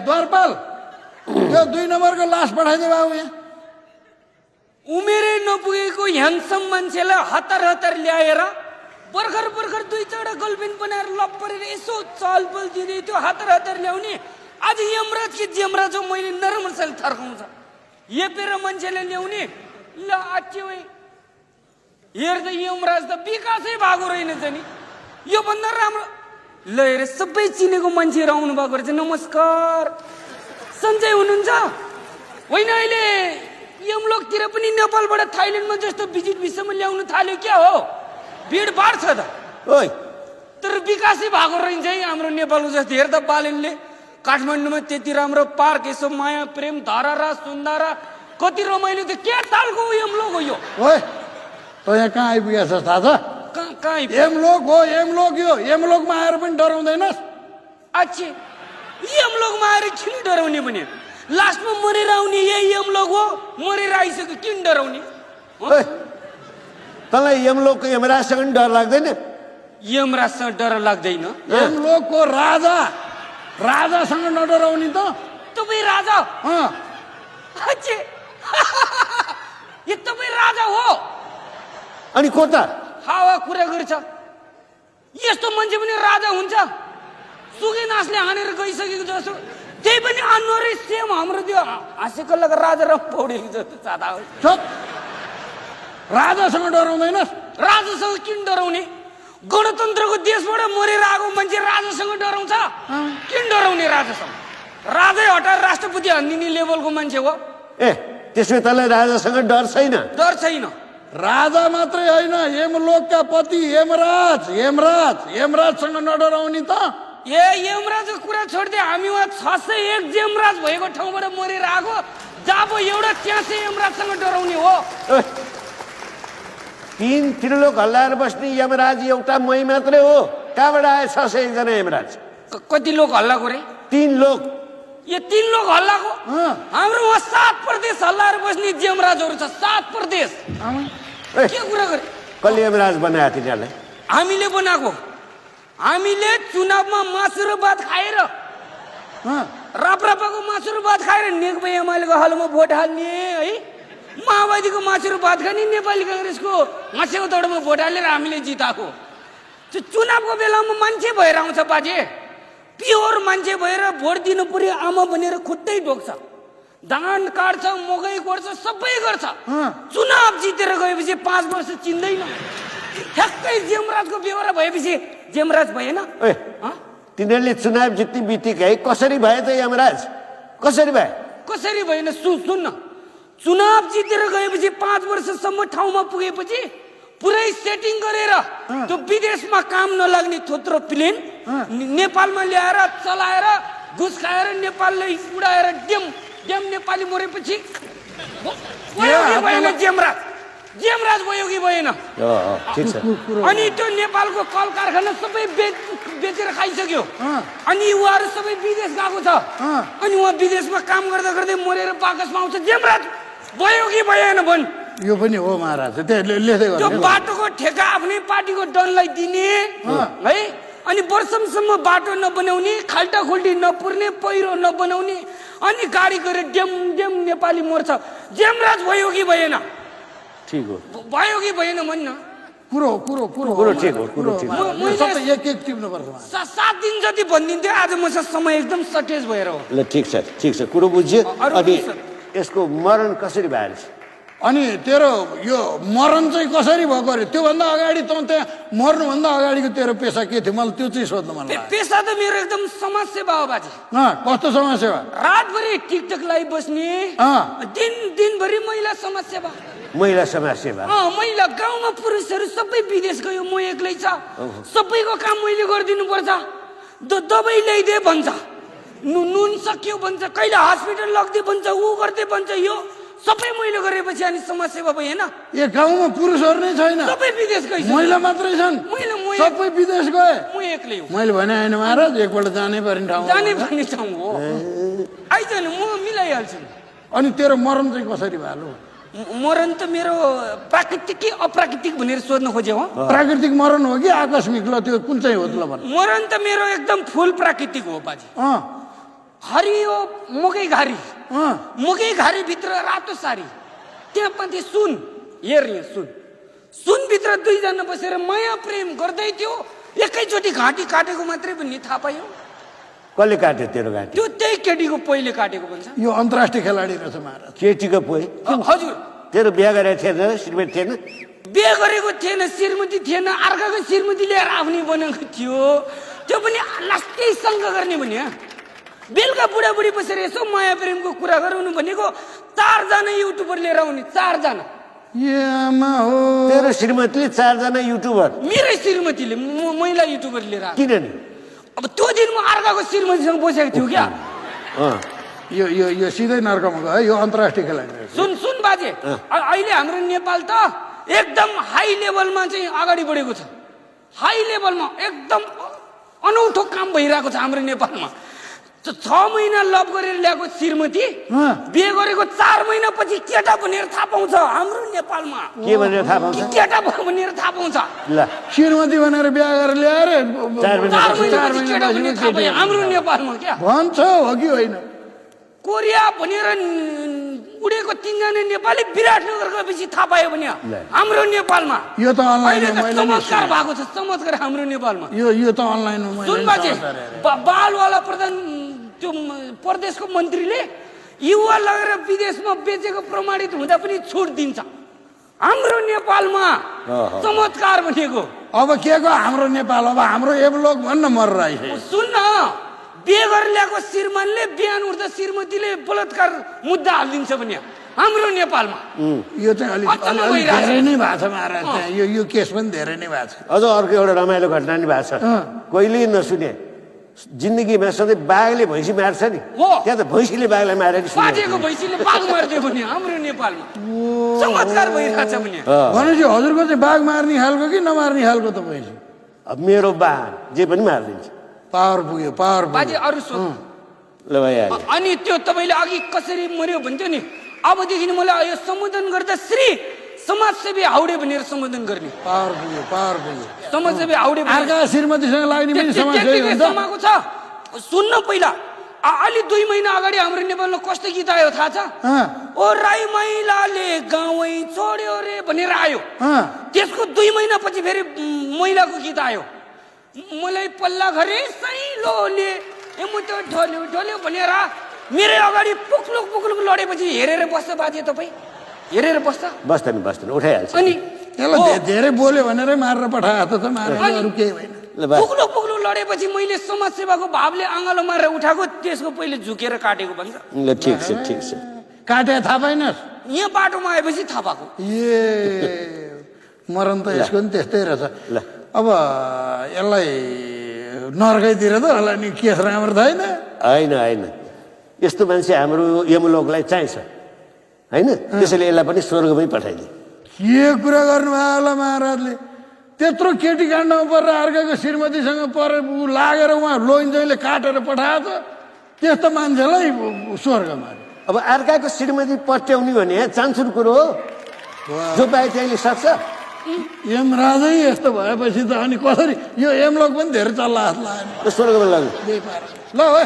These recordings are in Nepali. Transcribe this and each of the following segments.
द्वारपाल त्यो 2 नम्बरको लास पठाइदियो बाबु यहाँ। उमेरै नपुगेको ह्यान्डसम मान्छेलाई हतार हतार ल्याएर भर्खर 2-4 गर्लफ्रेन्ड बनाएर लप परेर यसो चलपल दिँदै त्यो हतार हतार ल्याउने। आज यमराज कि जेमराज हो मैले नराम्रोसँग थर्काउँछ। येपेर मान्छेले ल्याउने ल आच्चे वै हेर्दा यमराज त विकासै भएको रहेनछ नि। यो भन्दा राम्रो ल हेर सबै चिनेको मान्छेहरू आउनु भएको रहेछ। नमस्कार सञ्जय हुनुहुन्छ होइन? अहिले यमलोकतिर पनि नेपालबाट थाइल्यान्डमा जस्तो भिजिट भिसामा ल्याउनु थाल्यो क्या हो? भिडभाड छ त ओइ तर विकासै भएको रहेछ है हाम्रो नेपालको जस्तो। हेर्दा बालेनले काठमाडौँमा त्यति राम्रो पार्क यसो माया प्रेम धरारा सुन्दारा कति रमाइलो थियो। के तालको यमलोक हो यो? ओए त यहाँ कहाँ आइपुगेछ थाहा छ? कहाँ यमलोक हो यमलोक। यो यमलोकमा आएर पनि डराउँदैनस्? अच्छे यमलोकमा आएर किन डराउने भने लास्टमा मरेर आउने यही यमलोक हो। मरेर आइसक्यो किन डराउने? ओइ तँलाई यमलोकको यमराजसँग नि डर लाग्दैन? यमराजसँग डर लाग्दैन? यमलोकको राजासँग नडराउने त? तपाईँ राजा? अच्छे यो तपाईँ राजा हो? अनि को त? हावा कुरा गर्छ। यस्तो मान्छे पनि राजा हुन्छ? सुके नाचले हानेर गइसकेको जस्तो। त्यही पनि अनुहारै सेम हाम्रो त्यो हाँसेको लगा राजा र पौडेल जस्तो सादा हो। चुप। राजासँग डराउँदैनस्? राजासँग किन डराउने? गणतन्त्रको देशबाट मरेर आएको मान्छे राजासँग डराउँछ? किन डराउने राजासँग? राजै हटाएर राष्ट्रपति हानिदिने लेभलको मान्छे हो। ए त्यसो तँलाई राजासँग डर छैन? डर छैन। राजा मात्रै होइन यमलोकका पति यमराजसँग नडराउने त? ए यमराजको कुरा छोड्दै हामी उहाँ 601 यमराज भएको ठाउँबाट मरेर आएको जब एउटा त्यहाँ चाहिँ यमराजसँग डराउने हो? 3 त्रिलोक हल्लाएर बस्ने यमराज एउटा मै मात्रै हो। कहाँबाट आए 601 जना यमराज? कति लोक हल्लाको रे? 3 लोक। यो 3 लोक हल्लाको? हाम्रो उहाँ 7 प्रदेश हल्लाएर बस्ने यमराजहरू छ। 7 प्रदेश। के कुरा गरे? कसले यमराज बनायो तिनीहरूलाई? हामीले बनाएको। हामीले चुनावमा मासु र भात खाएर राप्रपाको मासु र भात खाएर नेकपा एमालेको हलमा भोट हाल्ने है। माओवादीको मासु र भात खाने नेपाली काङ्ग्रेसको हाँसेको दौडमा भोट हालेर हामीले जिताएको। त्यो चुनावको बेलामा मान्छे भएर आउँछ बाजे। प्योर मान्छे भएर भोट दिनु पर्यो। आमा भनेर खुट्टै ढोक्छ, धान काट्छ, मकै गर्छ, सबै गर्छ। चुनाव जितेर गएपछि 5 वर्ष चिन्दैन। ठ्याक्कै जेमराजको बेहोरा भएपछि जेमराज भएन? तिनीहरूले चुनाव जित्ने बित्तिकै कसरी भए त यमराज? कसरी भए? कसरी भएन सुन्न। चुनाव जितेर गएपछि 5 वर्षसम्म ठाउँमा पुगेपछि पुरै सेटिङ गरेर त्यो विदेशमा काम नलाग्ने थोत्रो प्लेन नेपालमा ल्याएर चलाएर घुस खाएर नेपाललाई उडाएर डेम नेपाली मरेपछि जेमराज भयो कि भएन? अनि त्यो नेपालको कल कारखाना सबै बेचेर खाइसक्यो। अनि उहाँहरू सबै विदेश गएको छ। अनि उहाँ विदेशमा काम गर्दा गर्दै मरेर बाकसमा आउँछ। जेमराज भयो कि भएन भन्? यो पनि हो महाराज। त्यो बाटोको ठेका आफ्नै पार्टीको डनलाई दिने है। अनि वर्षसम्म बाटो नबनाउने, खाल्टा खुल्टी नपुर्ने, पहिरो नबनाउने, अनि गाडी गरेर डेम नेपाली मर्छ। जेमराज भयो कि भएन? ठीक हो। भयो कि भएन भन्न? कुरो ठिक हो। एक टिप्नु पर्छ। 7 दिन जति भनिदिन्थ्यो। आज मसँग समय एकदम सर्टेज भएर हो। ल ठिक छ कुरो बुझ्यो। अनि यसको मरण कसरी भयो? अनि तेरो यो मरण चाहिँ कसरी भएको अरे? त्योभन्दा अगाडि त त्यहाँ मर्नुभन्दा अगाडिको तेरो पेसा के थियो? मलाई त्यो चाहिँ सोध्नु मन लाग्यो। पेसा त मेरो एकदम समाजसेवा हो बाजे। कस्तो समाजसेवा? रातभरि टिकटक लाइभ बस्ने, दिनभरि महिला समाजसेवा। महिला समाजसेवा? महिला गाउँमा पुरुषहरू सबै विदेश गयो, म एक्लै छ। सबैको काम मैले गरिदिनु पर्छ। दबाई ल्याइदे भन्छ, नुन सक्यो भन्छ, कहिले हस्पिटल लगिदिए भन्छ, ऊ गर्दै भन्छ। यो सबै मैले गरेपछि अनि समाजसेवा भएन? ए गाउँमा पुरुषहरू नै छैन? सबै विदेश गए। महिला मात्रै छन्? सबै विदेश गए। म एक्लै हो। मैले भने होइन महाराज, एकपल्ट जानै पर्ने ठाउँ हो। आइज नि, म मिलाइहाल्छु। अनि तेरो मरण चाहिँ कसरी भयो? मरण त मेरो प्राकृतिक कि अप्राकृतिक भनेर सोध्न खोजे हो? प्राकृतिक मरण हो कि आकस्मिक? ल त्यो कुन चाहिँ हो त? ल भन। मरण त मेरो एकदम फुल प्राकृतिक हो बाजे। हरियो मकै घारी अँ, मकै घारी भित्र रातो सारी त्यहाँ माथि सुन हेर यहाँ सुनभित्र दुईजना बसेर माया प्रेम गर्दै थियो एकैचोटि घाँटी काटेको मात्रै पनि थाहा पायो कसले काट्यो तेरो घाँटी त्यो त्यही केटीको पहिले काटेको भन्छ यो अन्तर्राष्ट्रिय खेलाडी रहेछ महाराज केटीको पोइ हजुर तेरो बिहा गरेको थिएन श्रीमती थिएन बिहे गरेको थिएन श्रीमती थिएन अर्काको श्रीमती लिएर आफ्नै बनाएको थियो त्यो पनि लास्टै शङ्का गर्ने भने बेलुका बुढाबुढी बसेर यसो माया प्रेमको कुरा गराउनु भनेको 4 जना युट्युबर लिएर आउने 4 जना आमा हो तेरो श्रीमतीले 4 जना युट्युबर मेरै श्रीमतीले महिला युट्युबर लिएर आएको किन नि अब त्यो दिन म अर्काको श्रीमतीसँग बसेको थियो क्या अँ, यो सिधै नर्कमा गयो है यो अन्तर्राष्ट्रिय खेलाडी रहेछ सुन बाजे अहिले हाम्रो नेपाल त एकदम हाई लेभलमा चाहिँ अगाडि बढेको छ हाई लेभलमा एकदम अनौठो काम भइरहेको छ हाम्रो नेपालमा 6 महिना लभ गरेर ल्याएको श्रीमती बिहे गरेको 4 महिनापछि केटा भनेर थाहा पाउँछ हाम्रो नेपालमा के भनेर थाहा पाउँछ केटा भनेर थाहा पाउँछ ल श्रीमती भनेर बिहा गरेर ल्याएर 4 महिना 4 महिनापछि केटा भनेर थाहा पायो हाम्रो नेपालमा क्या भन्छ हो कि होइन कोरिया भनेर उडेको 3 जना नेपाली विराटनगर गएपछि थाहा पायो भने हाम्रो नेपालमा यो त अहिले अनलाइनमा त मैले चमत्कार भएको छ चमत्कार हाम्रो नेपालमा यो त अनलाइनमा मैले सुन बाजे बालवाला प्रधान त्यो प्रदेशको मन्त्रीले युवा लगेर विदेशमा बेचेको प्रमाणित हुँदा पनि छुट दिन्छ हाम्रो नेपालमा चमत्कार भनेको अब के को हाम्रो नेपाल अब हाम्रो एवलोक भन्न मरेर आइसक्यो सुन न बिहे गरेर ल्याएको श्रीमानले बिहान उठ्दा श्रीमतीले बलात्कार मुद्दा हालिदिन्छ भने हाम्रो नेपालमा यो चाहिँ अलिक धेरै नै भएको छ महाराज त्यहाँ यो केस पनि धेरै नै भएको छ अझ अर्को एउटा रमाइलो घटना नि भएको छ कहिले नसुने जिन्दगीमा सधैँ बाघले भैँसी मार्छ नि हो। त्यहाँ त भैँसीले बाघलाई मारेको सुने बाजेको भैँसीले बाघ मारिदियो भने हाम्रो नेपालमा चमत्कार भइरहेछ भने भनेपछि हजुरको चाहिँ बाघ मार्ने खालको कि नमार्ने खालको त भएछ अब मेरो बाघ जे पनि मारिदिन्छ पावर पुग्यो पावर बाजे पुग्यो अरू सोध ल भइहाल्यो अनि त्यो तपाईँले अघि कसरी मर्यो भन्थ्यो नि अबदेखि मलाई यो सम्बोधन गर्दा श्री समाजसेवी हाउडे भनेर सम्बोधन गर्ने पावर पुग्यो समाजसेवी हाउडे अर्का श्रीमतीसँग लाग्ने पनि समाजसेवी हुन्छ समाको छ सुन्न पहिला अलि 2 महिना अगाडि हाम्रो नेपालमा कस्तो गीत आयो थाहा छ ओ राई महिलाले गाउँै छोड्यो रे भनेर आयो त्यसको 2 महिनापछि फेरि महिलाको गीत आयो मलाई पल्ला घरे सैलोले एमुतो ढल्यो ढल्यो भनेर मेरै अगाडि पुक्लुक लडेपछि हेरेर बस्छ बाजे तपाईँ हेरेर बस्छ बस्दैन उठाइहाल्छ अनि त्यसलाई धेरै बोल्यो भनेर मारेर पठाएको त मारेर अरू केही होइन ल बस पुग्लो लडेपछि मैले समाजसेवाको भावले आँगलो मारेर उठाएको त्यसको पहिले झुकेर काटेको भन्छ ल ठिक छ काटे थाहा पाइनस् यहाँ बाटोमा आएपछि थाहा पाएको मरण त यसको नि त्यस्तै रहेछ ल अब यसलाई नर्कैतिर त होला नि केस राम्रो छैन होइन यस्तो मान्छे हाम्रो यमलोकलाई चाहिन्छ होइन त्यसैले यसलाई पनि स्वर्गमै पठाइदिए के कुरा गर्नुभयो होला महाराजले त्यत्रो केटी काण्डमा परेर अर्काको श्रीमतीसँग परेर लागेर उहाँ लोइन्जोइले काटेर पठायो त त्यस्तो मान्छेलाई स्वर्गमा अब अर्काको श्रीमती पट्याउने भने चान्सुर कुरो हो जो पाए त्यसले सक्छ यमराजै यस्तो भएपछि त अनि कसरी यो यमलोक पनि धेरै चल्ला हात लाग्यो स्वर्गमा लाग्यो ल है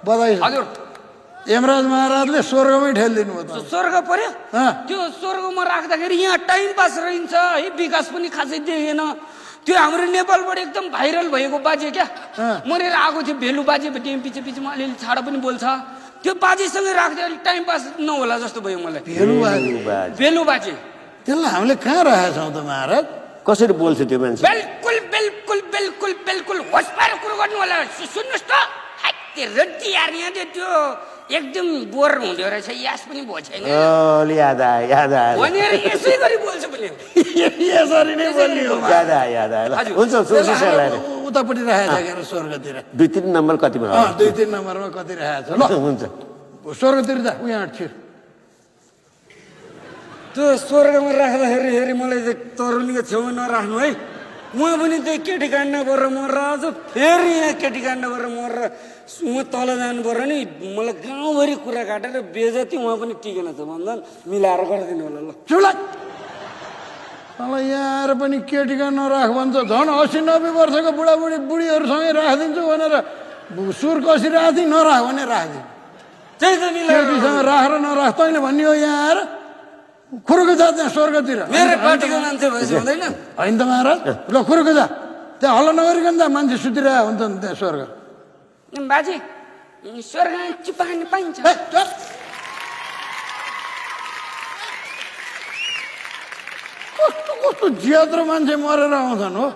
बधाई छ। हजुर यमराज महाराजले स्वर्गमै ठेलिदिनु भयो त स्वर्ग पर्यो त्यो स्वर्गमा राख्दाखेरि यहाँ टाइम पास रहन्छ है विकास पनि खासै देखेन त्यो हाम्रो नेपालबाट एकदम भाइरल भएको बाजे क्या मरेर आएको थियो भेलु बाजे भन्ने पछि अलिअलि छाडा पनि बोल्छ त्यो बाजेसँगै राख्दै अलिक टाइम पास नहोला जस्तो भयो मलाई भेलु बाजे त्यसलाई हामीले कहाँ राखेका छौँ त महाराज कसरी बोल्छ त्यो मान्छे बिल्कुल होस पाएर कुरो गर्नु होला सुन्नुहोस् त रड्डी यार यहाँ त्यो एकदम बोर हुँदो रहेछ यास पनि भयो छैन याद आयो भनेर यसै गरी बोल्छ भने यसरी नै बोलियो याद आयो हुन्छ उतापट्टि राखेको छ स्वर्गतिर 2-3 नम्बर कतिमा 2-3 नम्बरमा कति राखेको छ ल हुन्छ स्वर्गतिर जा उहाँ छिर त्यो स्वर्गमा राख्दाखेरि मलाई तरुनीको छेउमा नराख्नु है उहाँ पनि त्यही केटी काण्ड गरेर मरेर आज फेरि यहाँ केटी काण्ड गरेर मरेर म तल जानु पर्यो नि मलाई गाउँभरि कुरा काटेर बेजती उहाँ पनि टिकेन छ भन्दा मिलाएर गरिदिनु होला ल चुला यहाँ पनि केटीका नराख भन्छ झन् 80-90 वर्षको बुढाबुढीहरूसँगै राखिदिन्छु भनेर सुर कसिरहेको थिएँ नराख भने राखिदिएँ त्यही त मिलाएर केटीसँग राखेर नराख तैँले भन्ने हो यहाँ आएर खुरुको जा त्यहाँ स्वर्गतिर मेरो पार्टीको मान्छे भएछ हुँदैन होइन त महाराज ल खुरुको जा त्यहाँ हल्ला नगरिकन जा मान्छे सुतिरहेको हुन्छ नि त्यहाँ स्वर्ग बाजे स्वर्ग चिप्पा खाने पाइन्छ ए, चल। कस्तो कस्तो जियात्रो मान्छे मरेर आउँछन् हो